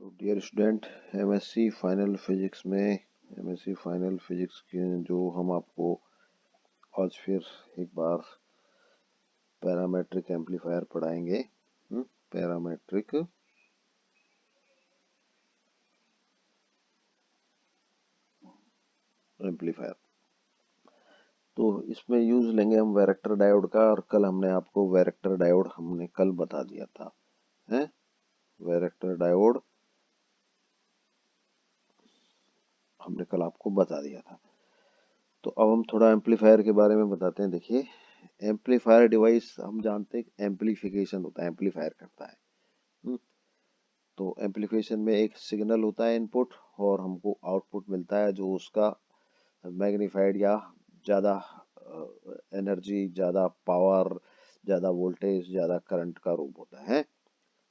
Dear student, MSc final physics में MSc final physics के जो हम आपको आज फिर एक बार पैरामेट्रिक एम्पलीफायर पढ़ाएंगे। पैरामेट्रिक एम्पलीफायर, तो इसमें यूज लेंगे हम वैरेक्टर डायोड का। और कल हमने आपको वैरेक्टर डायोड हमने कल बता दिया था, है वैरेक्टर डायोड हमने कल आपको बता दिया था। तो अब हम थोड़ा एम्पलीफायर के बारे में बताते हैं। देखिए, एम्पलीफायर डिवाइस हम जानते हैं एम्पलीफिकेशन होता है, एम्पलीफायर करता है। हम्म, तो एम्पलीफिकेशन में एक सिग्नल होता है इनपुट, और हमको आउटपुट मिलता है जो उसका मैग्नीफाइड या ज़्यादा एनर्जी, ज़्यादा पावर, ज़्यादा वोल्टेज, ज़्यादा करंट का रूप होता है।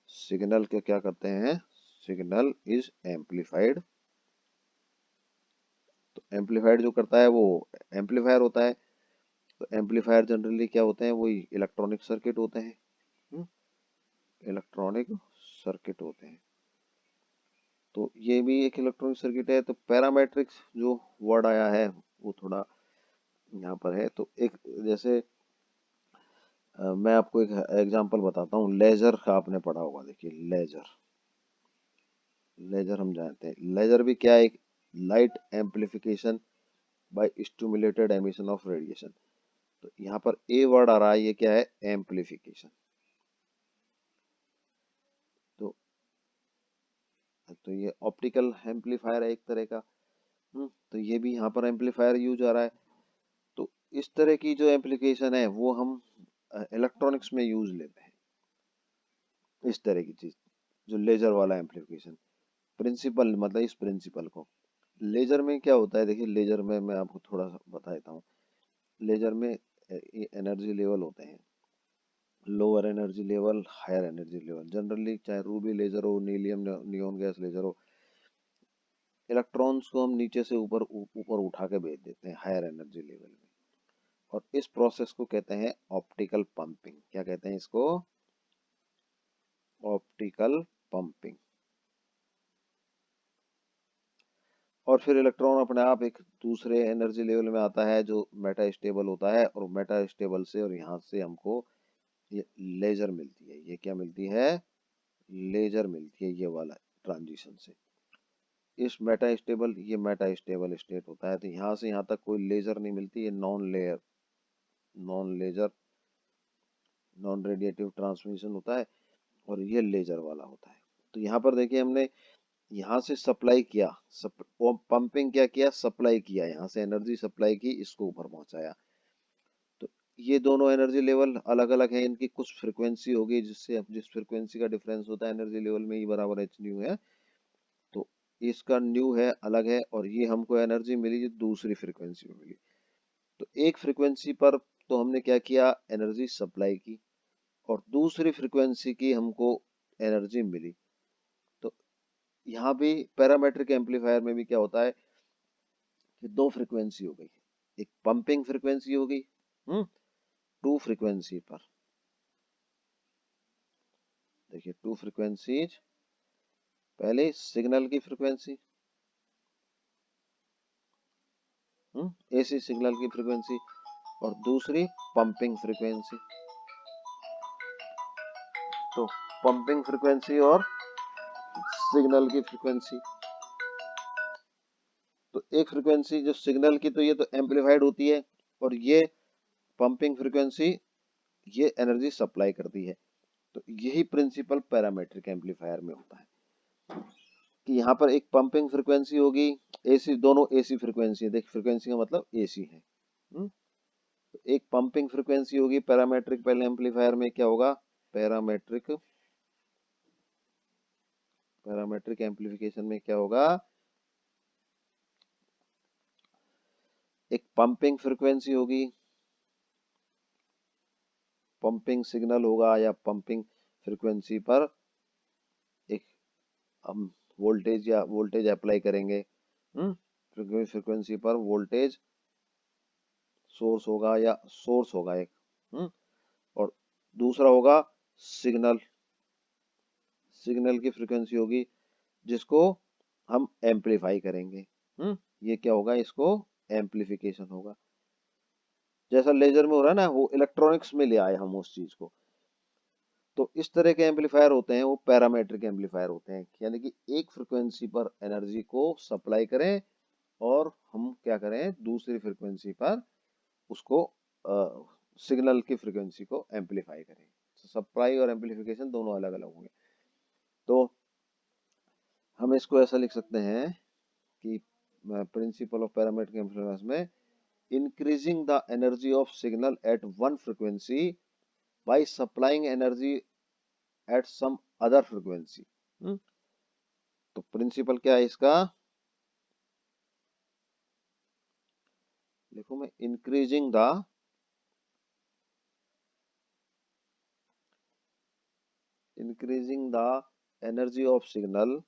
सिग्नल के क्या करते हैं, सिग्नल इज एम्पलीफाइड। तो एम्पलीफाइड जो करता है वो एम्पलीफायर होता है। तो एम्पलीफायर जनरली क्या होते हैं, वही इलेक्ट्रॉनिक सर्किट होते हैं। इलेक्ट्रॉनिक सर्किट होते हैं। तो ये भी एक इलेक्ट्रॉनिक सर्किट है। तो पैरामेट्रिक जो वर्ड आया है वो थोड़ा यहाँ पर है। तो एक जैसे मैं आपको एक एग्जांपल बताता हूँ। लेजर का आपने पढ़ा होगा। देखिए, लेजर लेजर हम जानते हैं। लेजर भी क्या है, एक light amplification by stimulated emission of radiation. तो यहाँ पर ए वर्ड आ रहा है, ये क्या है, एम्पलीफिकेशन। तो तो ये ऑप्टिकल एम्पलीफायर है एक तरह का। तो ये भी यहाँ पर एम्पलीफायर यूज आ रहा है। तो इस तरह की जो एप्लीकेशन है वो हम इलेक्ट्रॉनिक्स में यूज लेते हैं। इस तरह की चीज जो लेजर वाला एम्पलीफिकेशन, प्रिंसिपल मतलब इस प्रिंसिपल को। लेजर में क्या होता है, देखिए लेजर में मैं आपको थोड़ा सा बता देता हूँ। लेजर में एनर्जी लेवल होते हैं, lower energy level, higher energy level. Generally चाहे रूबी लेजर हो, नीलियम नियोन गैस लेजर हो, इलेक्ट्रॉन्स को हम नीचे से ऊपर ऊपर उठा के भेज देते हैं हायर एनर्जी लेवल में। और इस प्रोसेस को कहते हैं ऑप्टिकल पंपिंग। क्या कहते हैं इसको, ऑप्टिकल पंपिंग। और फिर इलेक्ट्रॉन अपने आप एक दूसरे एनर्जी लेवल में आता है जो मेटा स्टेबल होता है, और मेटा स्टेबल से और यहाँ से हमको ये लेजर मिलती है। ये क्या मिलती है, लेजर मिलती है, ये वाला ट्रांजिशन से। इस मेटा स्टेबल, ये मेटा स्टेबल स्टेट होता है। तो यहाँ से यहाँ तक कोई लेजर नहीं मिलती, ये non layer, non laser, non radiative transmission होता है, और ये लेजर वाला होता है। तो यहाँ पर देखिए, हमने यहाँ से सप्लाई किया, पंपिंग क्या किया, सप्लाई किया, यहाँ से एनर्जी सप्लाई की, इसको ऊपर पहुंचाया। तो ये दोनों एनर्जी लेवल अलग अलग है, इनकी कुछ फ्रीक्वेंसी होगी जिससे जिस फ्रीक्वेंसी का डिफरेंस होता है एनर्जी लेवल में, ई बराबर एच न्यू है। तो इसका न्यू है अलग है, और ये हमको एनर्जी मिली जो दूसरी फ्रीक्वेंसी में मिली। तो एक फ्रीक्वेंसी पर तो हमने क्या किया, एनर्जी सप्लाई की, और दूसरी फ्रीक्वेंसी की हमको एनर्जी मिली। तो यहाँ भी पैरामेट्रिक एम्पलीफायर में भी क्या होता है कि दो फ्रीक्वेंसी हो गई, एक पंपिंग फ्रीक्वेंसी हो गई, टू फ्रीक्वेंसी पर। देखिए, टू फ्रीक्वेंसीज, पहले सिग्नल की फ्रीक्वेंसी, एसी सिग्नल की फ्रीक्वेंसी, और दूसरी पंपिंग फ्रीक्वेंसी। तो पंपिंग फ्रीक्वेंसी और सिग्नल की फ्रीक्वेंसी, तो एक फ्रीक्वेंसी जो सिग्नल की, तो ये तो एम्पलीफाइड होती है, और ये पंपिंग फ्रीक्वेंसी ये एनर्जी सप्लाई करती है। तो यही प्रिंसिपल पैरामेट्रिक एम्पलीफायर में होता है कि यहाँ पर एक पंपिंग फ्रीक्वेंसी होगी, एसी, दोनों एसी फ्रीक्वेंसी है। देख, फ्रीक्वेंसी का मतलब एसी है। तो एक पंपिंग फ्रीक्वेंसी होगी पैरामेट्रिक पहले एम्पलीफायर में, क्या होगा, पैरामेट्रिक पैरामेट्रिक एम्पलीफिकेशन में क्या होगा, एक पंपिंग फ्रीक्वेंसी होगी, पंपिंग सिग्नल होगा, या पंपिंग फ्रीक्वेंसी पर एक हम वोल्टेज या वोल्टेज अप्लाई करेंगे। फ्रीक्वेंसी पर वोल्टेज सोर्स होगा या सोर्स होगा एक। और दूसरा होगा सिग्नल, सिग्नल की फ्रीक्वेंसी होगी जिसको हम एम्पलीफाई करेंगे। ये क्या होगा, इसको एम्पलीफिकेशन होगा। जैसा लेजर में हो रहा है ना, वो इलेक्ट्रॉनिक्स में ले आए हम उस चीज को। तो इस तरह के एम्पलीफायर होते हैं, वो पैरामीट्रिक एम्पलीफायर होते हैं, यानी कि एक फ्रिक्वेंसी पर एनर्जी को सप्लाई करें और हम क्या करें, दूसरी फ्रिक्वेंसी पर उसको सिग्नल की फ्रिक्वेंसी को एम्पलीफाई करें। सप्लाई और एम्पलीफिकेशन दोनों अलग अलग होंगे। तो हम इसको ऐसा लिख सकते हैं कि प्रिंसिपल ऑफ पैरामीट्रिक एम्पलीफायर्स में increasing the energy of signal at one frequency by supplying energy at some other frequency। तो प्रिंसिपल क्या है इसका, देखो मैं increasing the energy of signal,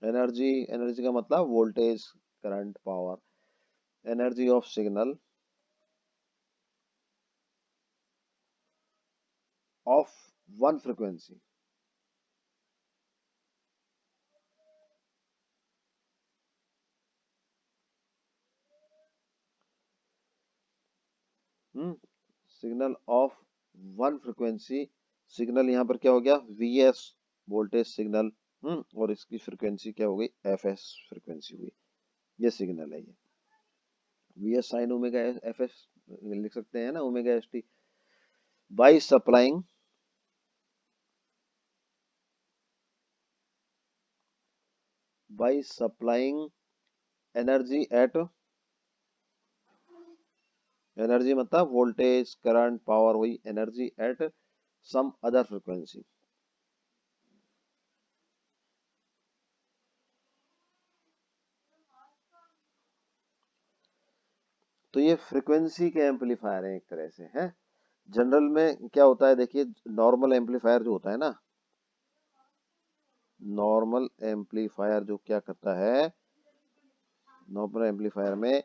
energy का मतलब voltage, current, power, energy of signal of one frequency. Signal of one frequency, signal यहाँ पर क्या हो गया, वीएस वोल्टेज सिग्नल, और इसकी फ्रीक्वेंसी क्या हो गई, एफएस फ्रीक्वेंसी हुई। ये सिग्नल है, ये वीएस साइन ओमेगा एफएस लिख सकते हैं ना, omega S T. By supplying energy at, energy मतलब वोल्टेज, करंट, पावर, हुई energy at some other frequency. तो ये फ्रीक्वेंसी के एम्पलीफायर हैं एक तरह से, है। जनरल में क्या होता है, देखिए नॉर्मल एम्पलीफायर जो होता है ना, नॉर्मल एम्पलीफायर जो क्या करता है, नॉर्मल एम्पलीफायर में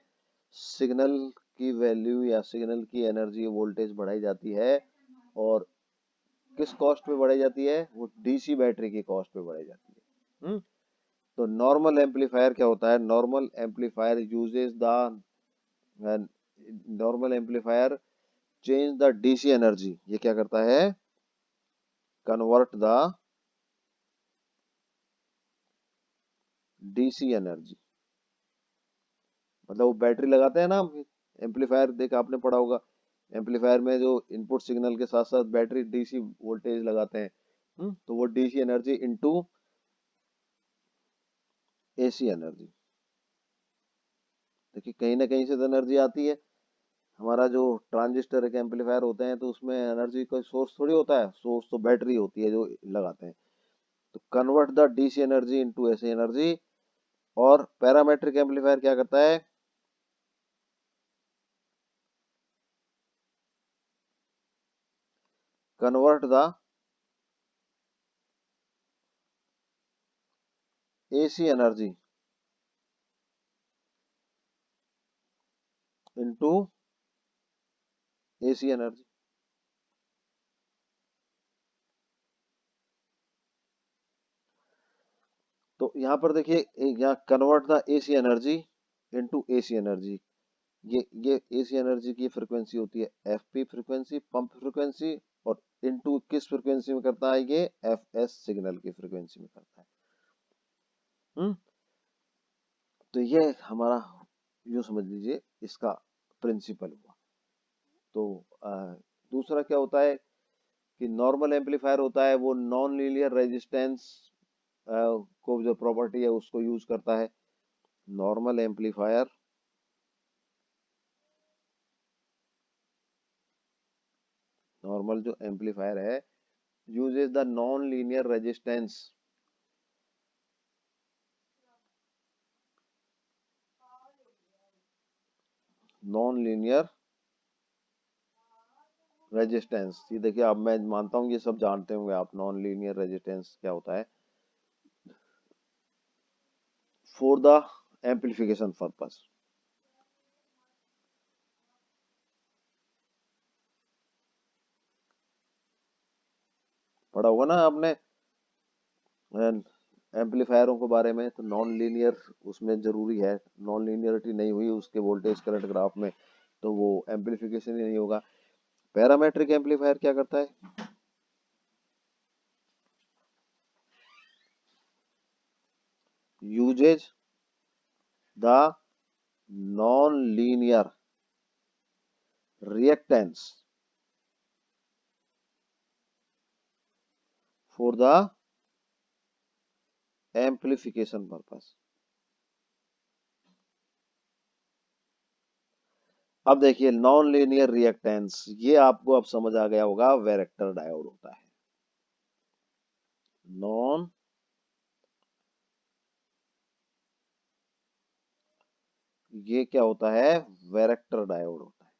सिग्नल की वैल्यू या सिग्नल की एनर्जी वोल्टेज बढ़ाई जाती है, और किस कॉस्ट पे बढ़ाई जाती है, वो डीसी बैटरी की कॉस्ट पे बढ़ाई जाती है। तो नॉर्मल एम्पलीफायर क्या होता है, normal amplifier change the DC energy, ये क्या करता है, कन्वर्ट द डीसी एनर्जी। मतलब वो बैटरी लगाते हैं ना हम, एम्पलीफायर देख आपने पढ़ा होगा, एम्पलीफायर में जो इनपुट सिग्नल के साथ साथ बैटरी डीसी वोल्टेज लगाते हैं। तो वो DC energy into AC energy. देखिए कहीं ना कहीं से तो एनर्जी आती है। हमारा जो ट्रांजिस्टर एक एम्पलीफायर होते हैं तो उसमें एनर्जी का सोर्स थोड़ी होता है, सोर्स तो बैटरी होती है जो लगाते हैं। तो convert the DC energy into AC energy. और पैरामेट्रिक एम्पलीफायर क्या करता है, convert the AC energy into AC energy. तो यहाँ पर देखिए, यहाँ convert the AC energy into AC energy. ये एसी एनर्जी की फ्रीक्वेंसी होती है एफपी फ्रीक्वेंसी, पंप फ्रीक्वेंसी, और इनटू किस फ्रीक्वेंसी में करता है, ये एफएस सिग्नल की फ्रीक्वेंसी में करता है। हम्म तो ये हमारा, यूं समझ लीजिए, इसका प्रिंसिपल हुआ। तो दूसरा क्या होता है कि नॉर्मल एम्पलीफायर होता है, वो नॉन लीनियर रेजिस्टेंस को जो प्रॉपर्टी है उसको यूज करता है। नॉर्मल एम्पलीफायर, नॉर्मल जो एम्पलीफायर है, uses the non linear resistance, non linear resistance. ये देखिए, अब मैं मानता हूँ ये सब जानते होंगे आप, नॉन लीनियर रेजिस्टेंस क्या होता है, फॉर द एम्पलीफिकेशन पर्पस। पढ़ा होगा ना आपने, एंड एम्पलीफायरों के बारे में तो नॉन लीनियर उसमें जरूरी है, नॉन लीनियरिटी नहीं हुई उसके वोल्टेज करंट ग्राफ में तो वो एम्पलीफिकेशन ही नहीं होगा। पैरामेट्रिक एम्पलीफायर क्या करता है? uses the non-linear reactance for the amplification purpose। अब देखिए नॉन लीनियर रिएक्टेंस, ये आपको अब समझ आ गया होगा, वैरेक्टर डायोड होता है। नॉन, ये क्या होता है? वैरेक्टर डायोड होता है।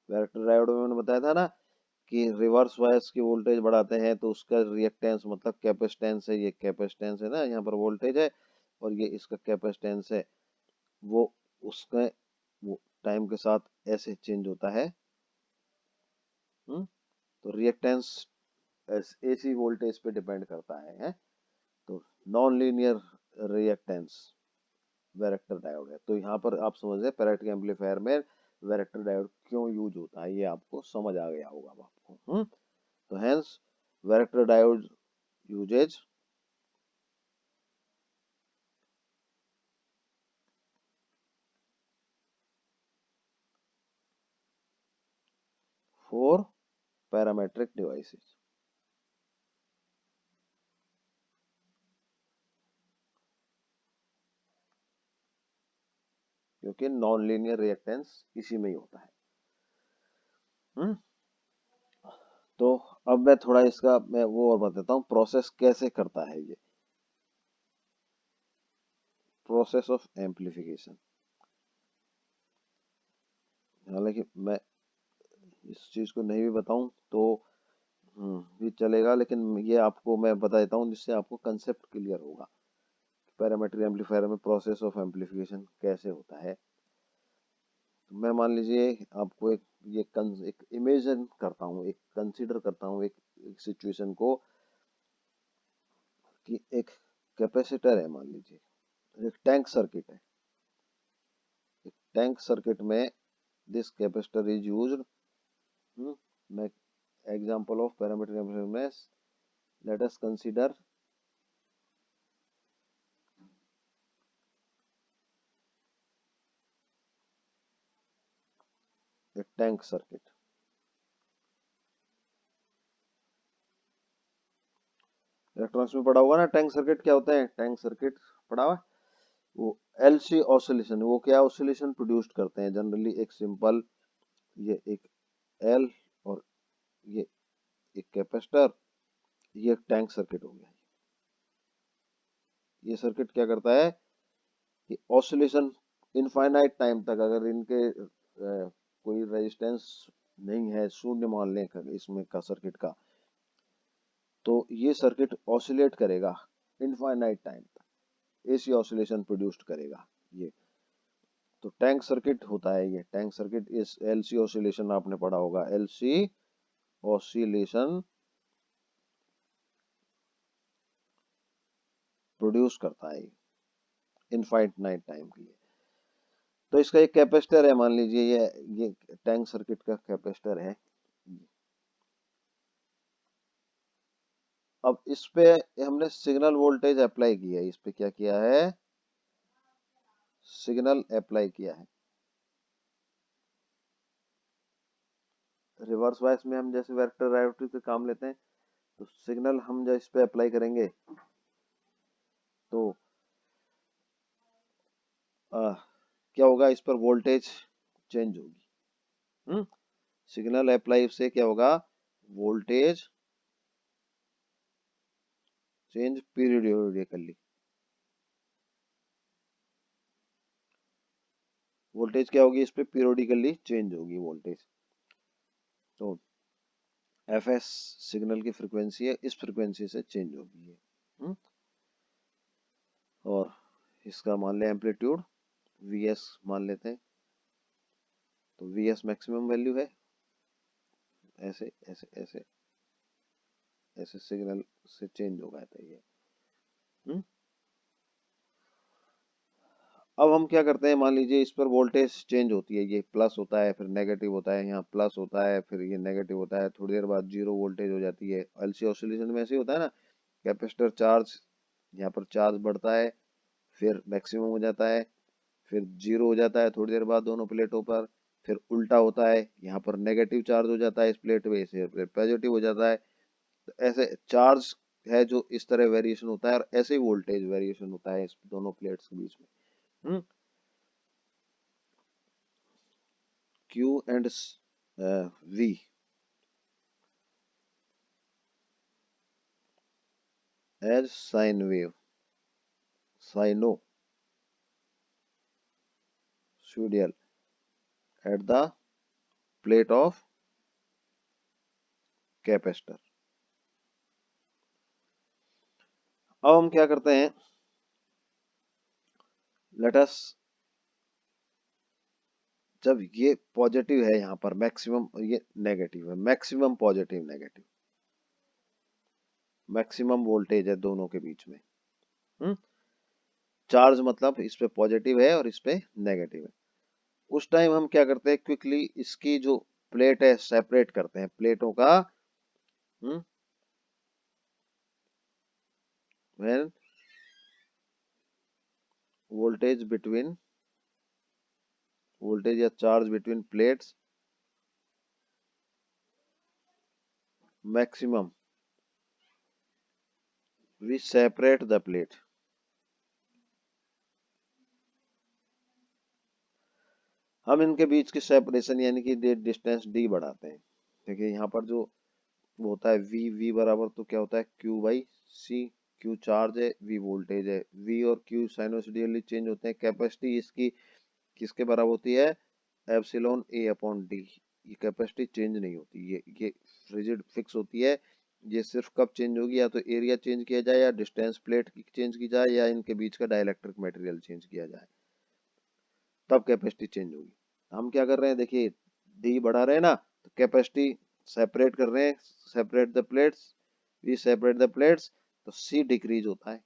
वैरेक्टर डायोड में मैंने बताया था ना कि रिवर्स बायस की वोल्टेज बढ़ाते हैं तो उसका रिएक्टेंस मतलब कैपेसिटेंस है, ये कैपेसिटेंस है ना, यहाँ पर वोल्टेज है और ये इसका कैपेसिटेंस है, वो उसका वो टाइम के साथ ऐसे चेंज होता है। तो रिएक्टेंस एसी वोल्टेज पे डिपेंड करता है। तो non linear reactance varactor diode है। तो यहाँ पर आप समझ गए पैरेलल एम्पलीफायर में वैरेक्टर डायोड क्यों यूज होता है, ये आपको समझ आ गया होगा अब आपको। तो hence varactor diode usages for parametric devices, क्योंकि नॉन लीनियर रिएक्टेंस इसी में ही होता है। हम्म तो अब मैं थोड़ा इसका मैं वो और बताता हूँ प्रोसेस कैसे करता है ये, प्रोसेस ऑफ एम्पलीफिकेशन। हालांकि मैं इस चीज को नहीं भी बताऊं तो भी चलेगा, लेकिन ये आपको मैं बता देता हूँ जिससे आपको कंसेप्ट क्लियर होगा पैरामेट्रिक एम्पलीफायर में प्रोसेस ऑफ एम्पलीफिकेशन कैसे होता है। तो मैं मान लीजिए आपको एक इमेजिन करता हूँ, एक कंसीडर करता हूँ एक सिचुएशन को कि एक कैपेसिटर है, मान लीजिए एक टैंक सर्किट है। एक टैंक सर्किट में दिस कैपेसिटर इज यूज्ड, मैं एग्जांपल ऑफ पैरामीटर एम्पलीफायर में let us consider a tank circuit. Electronics में पढ़ा होगा ना टैंक सर्किट क्या होता है, टैंक सर्किट पढ़ा हुआ है? वो एलसी ऑसिलेशन, वो क्या ऑसिलेशन प्रोड्यूस करते हैं जनरली, एक सिंपल ये एक एल और ये एक कैपेसिटर, ये एक टैंक सर्किट हो गया। ये सर्किट क्या करता है कि ऑसिलेशन इनफाइनाइट टाइम तक, अगर इनके कोई रेजिस्टेंस नहीं है, शून्य मान लें इसमें का सर्किट का, तो ये सर्किट ऑसिलेट करेगा इनफाइनाइट टाइम तक, एसी ऑसिलेशन प्रोड्यूस करेगा ये। तो टैंक सर्किट होता है ये, टैंक सर्किट इस एलसी ऑसिलेशन आपने पढ़ा होगा, एलसी ऑसिलेशन प्रोड्यूस करता है इनफाइनाइट टाइम के लिए। तो इसका एक कैपेसिटर है, मान लीजिए ये टैंक सर्किट का कैपेसिटर है। अब इस पे हमने सिग्नल वोल्टेज अप्लाई किया है, इस पे क्या किया है, सिग्नल अप्लाई किया है। रिवर्स वाइस में हम जैसे वेक्टर डायोड के काम लेते हैं, तो सिग्नल हम जब इस पे अप्लाई करेंगे तो आ, क्या होगा, इस पर वोल्टेज चेंज होगी। सिग्नल अप्लाई से क्या होगा, वोल्टेज चेंज पीरियडिकली, वोल्टेज क्या होगी इस पे, पीरियडिकली चेंज होगी वोल्टेज। तो एफ एस सिग्नल की फ्रीक्वेंसी है, इस फ्रीक्वेंसी से चेंज होगी ये। और इसका मान लें एम्पलीट्यूड वी एस मान लेते हैं, तो वी एस मैक्सिमम वैल्यू है, ऐसे ऐसे ऐसे ऐसे सिग्नल से चेंज होगा था ये। हम्म। अब हम क्या करते हैं, मान लीजिए इस पर वोल्टेज चेंज होती है, ये प्लस होता है फिर नेगेटिव होता है, यहाँ प्लस होता है फिर ये नेगेटिव होता है, थोड़ी देर बाद जीरो वोल्टेज हो जाती है। एलसी ऑसिलेशन में ऐसे ही होता है ना, कैपेसिटर चार्ज, यहाँ पर चार्ज बढ़ता है फिर मैक्सिमम हो जाता है, फिर जीरो हो जाता है थोड़ी देर बाद दोनों प्लेटों पर, फिर उल्टा होता है, यहाँ पर नेगेटिव चार्ज हो जाता है इस प्लेट पे, इसे फिर पॉजिटिव हो जाता है। तो ऐसे चार्ज है जो इस तरह वेरिएशन होता है, और ऐसे ही वोल्टेज वेरिएशन होता है इस दोनों प्लेट्स के बीच में। Q and V as sine wave, sinusoidal at the plate of capacitor. अब हम क्या करते हैं, लेट अस, जब ये पॉजिटिव है यहाँ पर मैक्सिमम, ये नेगेटिव है, maximum positive negative, maximum voltage है दोनों के बीच में। चार्ज मतलब इस पे पॉजिटिव है और इस पे नेगेटिव है। उस टाइम हम क्या करते हैं, क्विकली इसकी जो प्लेट है सेपरेट करते हैं प्लेटों का। व्हेन वोल्टेज बिटवीन, वोल्टेज या charge between plates maximum, we separate the plate. हम इनके बीच की सेपरेशन यानी कि डिस्टेंस डी बढ़ाते हैं। देखिए यहाँ पर जो वो होता है वी, वी बराबर तो क्या होता है Q by C, Q charge है, वी वोल्टेज है, वी और क्यू साइनोसोडियली चेंज होते हैं। कैपेसिटी इसकी किसके बराबर होती है, एप्सिलॉन ए अपॉन डी। ये कैपेसिटी चेंज नहीं होती, ये रिजिड फिक्स होती है। ये सिर्फ कब चेंज होगी, या तो एरिया चेंज किया जाए, या डिस्टेंस प्लेट की चेंज की जाए, या इनके बीच का डाइलेक्ट्रिक मटेरियल चेंज किया जाए, तब कैपेसिटी चेंज होगी। हम क्या कर रहे हैं, देखिए डी बढ़ा रहे हैं ना, तो कैपेसिटी सेपरेट कर रहे हैं, separate the plates, we separate the plates, तो सी डिक्रीज होता है।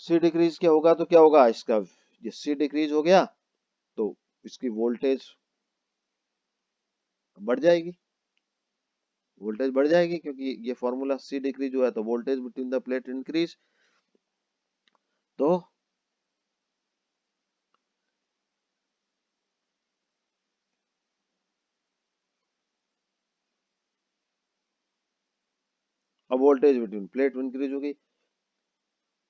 सी डिक्रीज क्या होगा, तो क्या होगा इसका, ये सी डिक्रीज हो गया तो इसकी वोल्टेज बढ़ जाएगी, वोल्टेज बढ़ जाएगी, क्योंकि ये फॉर्मूला सी डिक्रीज हुआ है तो voltage between the plate increase. तो अब वोल्टेज बिटवीन प्लेट इंक्रीज होगी,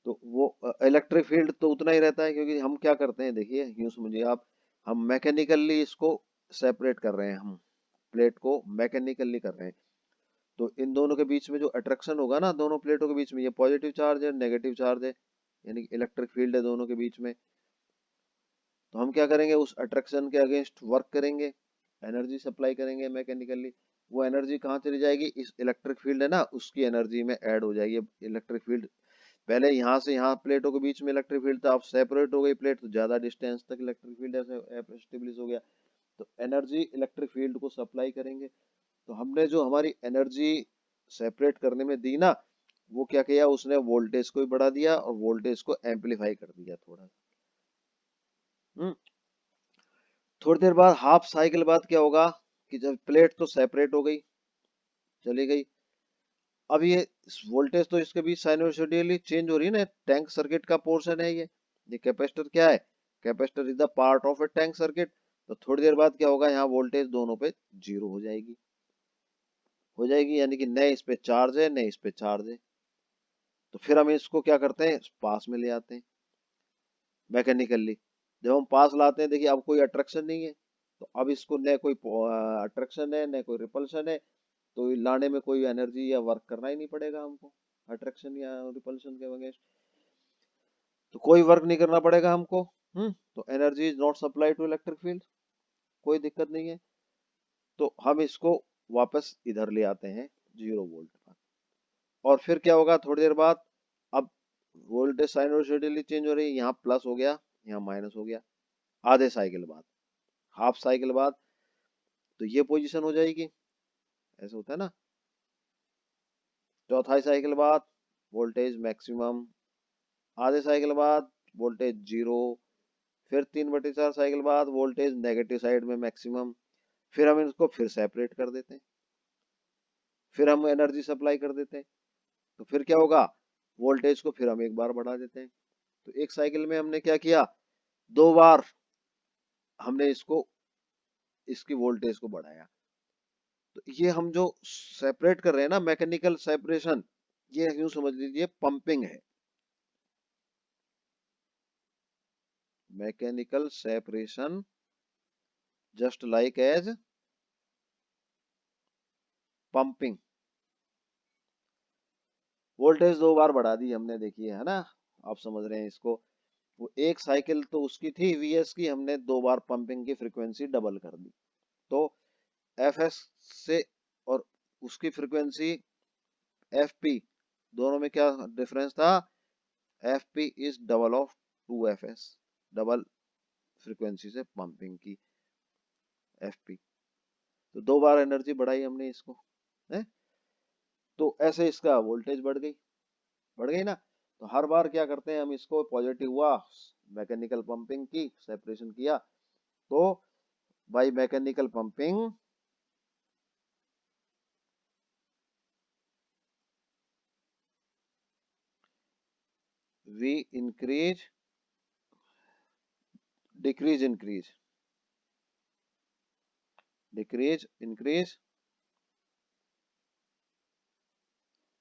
तो वो इलेक्ट्रिक फील्ड तो उतना ही रहता है, क्योंकि हम क्या करते हैं, देखिए यूं समझिए आप, हम मैकेनिकली इसको सेपरेट कर रहे हैं, हम प्लेट को मैकेनिकली कर रहे हैं। तो इन दोनों के बीच में जो अट्रैक्शन होगा ना, दोनों प्लेटों के बीच में, ये पॉजिटिव चार्ज है नेगेटिव चार्ज है, यानी इलेक्ट्रिक फील्ड है दोनों के बीच में। तो हम क्या करेंगे, उस अट्रैक्शन के अगेंस्ट वर्क करेंगे, एनर्जी सप्लाई करेंगे मैकेनिकली। वो एनर्जी कहाँ चली जाएगी, इस इलेक्ट्रिक फील्ड है ना उसकी एनर्जी में ऐड हो जाएगी। इलेक्ट्रिक फील्ड पहले यहाँ से यहाँ प्लेटों के बीच में इलेक्ट्रिक फील्ड था, अब सेपरेट हो गई प्लेट तो ज्यादा डिस्टेंस तक इलेक्ट्रिक फील्ड एस्टेब्लिश हो गया, तो एनर्जी इलेक्ट्रिक फील्ड को सप्लाई करेंगे। तो हमने जो हमारी एनर्जी सेपरेट करने में दी ना, वो क्या किया, उसने वोल्टेज को भी बढ़ा दिया और वोल्टेज को एम्पलीफाई कर दिया थोड़ा। हम्म। थोड़ी देर बाद हाफ साइकिल बाद क्या होगा, कि जब प्लेट तो सेपरेट हो गई, चली गई, अब ये वोल्टेज तो इसके बीच साइनोसोडियली चेंज हो रही है ना, टैंक सर्किट का पोर्शन है ये कैपेसिटर क्या है, capacitor is the part of A tank circuit. तो थोड़ी देर बाद क्या होगा, यहाँ वोल्टेज दोनों पे जीरो हो जाएगी, हो जाएगी, यानी कि नए इस पे चार्ज है नए इस पे चार्ज है। तो फिर हम इसको क्या करते हैं, पास में ले आते हैं मैकेनिकली। जब हम पास लाते हैं, देखिए अब कोई अट्रैक्शन नहीं है, तो अब इसको न कोई अट्रैक्शन है न कोई रिपल्शन है, तो लाने में कोई एनर्जी या वर्क करना ही नहीं पड़ेगा हमको, अट्रैक्शन या रिपल्शन के वगैरह, तो कोई वर्क नहीं करना पड़ेगा हमको। तो energy is not supply to electric field, कोई दिक्कत नहीं है। तो हम इसको वापस इधर ले आते हैं जीरो वोल्ट पर, और फिर क्या होगा थोड़ी देर बाद, अब वोल्टेज साइनोसॉइडली चेंज हो रही है, यहाँ प्लस हो गया यहाँ माइनस हो गया, आधे साइकिल बाद, हाफ साइकिल बाद, तो ये पोजीशन हो जाएगी। ऐसे होता है ना। चौथाई साइकिल बाद वोल्टेज मैक्सिमम, आधे साइकिल बाद वोल्टेज जीरो, फिर 3/4 साइकिल बाद वोल्टेज नेगेटिव साइड में मैक्सिमम। फिर हम इसको फिर सेपरेट कर देते हैं, फिर हम एनर्जी सप्लाई कर देते हैं। तो फिर क्या होगा, वोल्टेज को फिर हम एक बार बढ़ा देते हैं। तो एक साइकिल में हमने क्या किया, 2 बार हमने इसको, इसकी वोल्टेज को बढ़ाया। तो ये हम जो सेपरेट कर रहे हैं ना, मैकेनिकल सेपरेशन, ये यूं समझ लीजिए पंपिंग है। Mechanical separation just like as pumping. Voltage 2 बार बढ़ा दी हमने, देखिए है ना, आप समझ रहे हैं इसको। वो एक साइकिल तो उसकी थी वीएस की, हमने 2 बार पंपिंग की फ्रीक्वेंसी डबल कर दी। तो एफ एस से और उसकी फ्रीक्वेंसी एफ पी, दोनों में क्या डिफरेंस था, F P is double of 2 F S, double frequency से पंपिंग की एफ पी। तो 2 बार एनर्जी बढ़ाई हमने इसको, है। तो ऐसे इसका वोल्टेज बढ़ गई ना। तो हर बार क्या करते हैं हम, इसको पॉजिटिव हुआ, मैकेनिकल पंपिंग की सेपरेशन किया, तो by mechanical pumping we increase decrease increase decrease increase,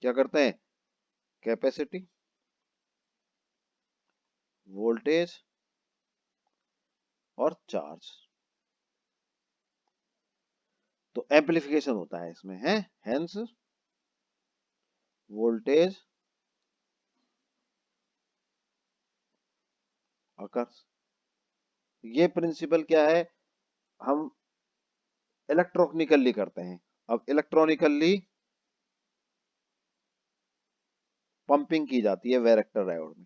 क्या करते हैं, कैपेसिटी, वोल्टेज और चार्ज। तो एम्पलीफिकेशन होता है इसमें, है, हेंस वोल्टेज अकर्स। ये प्रिंसिपल क्या है, हम इलेक्ट्रॉनिकली करते हैं। अब इलेक्ट्रॉनिकली पंपिंग की जाती है वैरेक्टर डायोड में।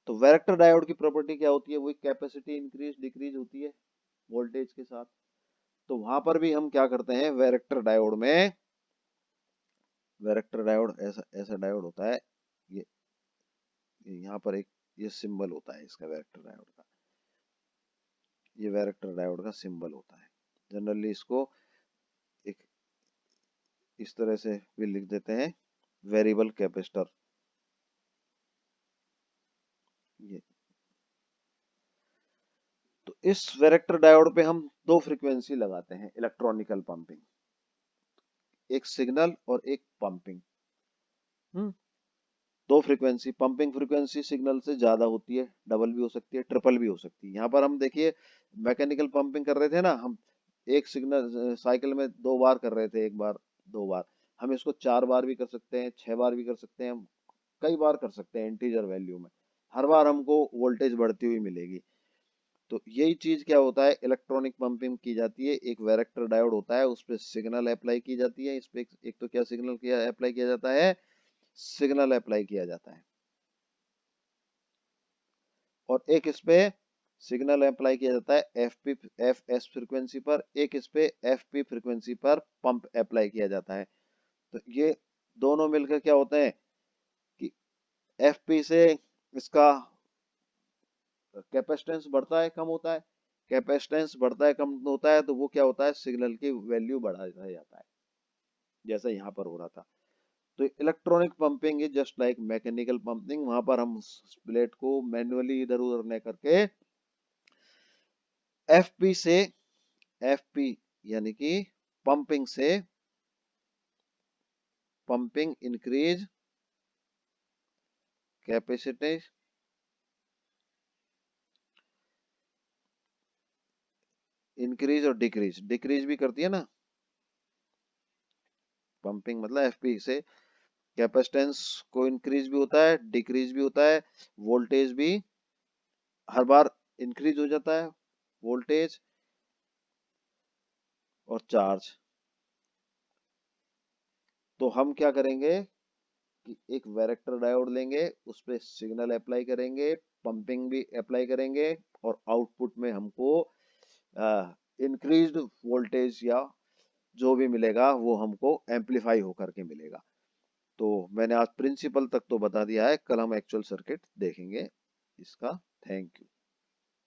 तो वैरेक्टर डायोड की प्रॉपर्टी क्या होती है, वही कैपेसिटी इंक्रीज डिक्रीज होती है वोल्टेज के साथ। तो वहां पर भी हम क्या करते हैं, वैरेक्टर डायोड में, वैरेक्टर डायोड ऐसा ऐसा डायोड होता है, ये यहाँ पर एक ये सिंबल होता है इसका, वैरेक्टर डायोड का, ये वैरेक्टर डायोड का सिंबल होता है। जनरली इसको एक इस तरह से भी लिख देते हैं, वेरिएबल कैपेसिटर। ये, तो इस वैरेक्टर डायोड पे हम 2 फ्रीक्वेंसी लगाते हैं इलेक्ट्रॉनिकल पंपिंग, एक सिग्नल और एक पंपिंग। हम्म 2 फ्रीक्वेंसी, पंपिंग फ्रीक्वेंसी सिग्नल से ज्यादा होती है, डबल भी हो सकती है, ट्रिपल भी हो सकती है। यहाँ पर हम देखिए मैकेनिकल पंपिंग कर रहे थे ना हम, एक सिग्नल साइकिल में 2 बार कर रहे थे, एक बार 2 बार, हम इसको 4 बार भी कर सकते हैं, 6 बार भी कर सकते हैं, हम कई बार कर सकते हैं इंटीजर वैल्यू में। हर बार हमको वोल्टेज बढ़ती हुई मिलेगी। तो यही चीज क्या होता है, इलेक्ट्रॉनिक पंपिंग की जाती है। एक वैरेक्टर डायोड होता है, उस पर सिग्नल अप्लाई की जाती है, इस पे एक तो क्या सिग्नल किया अप्लाई किया जाता है, सिग्नल अप्लाई किया जाता है, और एक इस पे सिग्नल अप्लाई किया जाता है एफ एस फ्रीक्वेंसी पर, एक इस पे एफ पी फ्रीक्वेंसी पर पंप अप्लाई किया जाता है। तो ये दोनों मिलकर क्या होते हैं कि एफ पी से इसका कैपेसिटेंस बढ़ता है कम होता है, कैपेसिटेंस बढ़ता है कम होता है, तो वो क्या होता है, सिग्नल की वैल्यू बढ़ाया जाता है, जैसा यहाँ पर हो रहा था। तो electronic pumping is just like mechanical pumping, वहां पर हम प्लेट को मैन्युअली इधर उधर न करके एफपी से, एफपी यानी कि पंपिंग से, पंपिंग इंक्रीज कैपेसिटी, इंक्रीज और डिक्रीज, डिक्रीज भी करती है ना पंपिंग, मतलब एफपी से कैपेसिटेंस को इंक्रीज भी होता है, डिक्रीज भी होता है, वोल्टेज भी हर बार इंक्रीज हो जाता है, वोल्टेज और चार्ज। तो हम क्या करेंगे कि एक वैरेक्टर डायोड लेंगे, उस पे सिग्नल अप्लाई करेंगे, पंपिंग भी अप्लाई करेंगे, और आउटपुट में हमको इंक्रीज्ड वोल्टेज या जो भी मिलेगा वो हमको एम्पलीफाई होकर के मिलेगा। तो मैंने आज प्रिंसिपल तक तो बता दिया है, कल हम एक्चुअल सर्किट देखेंगे इसका। Thank you.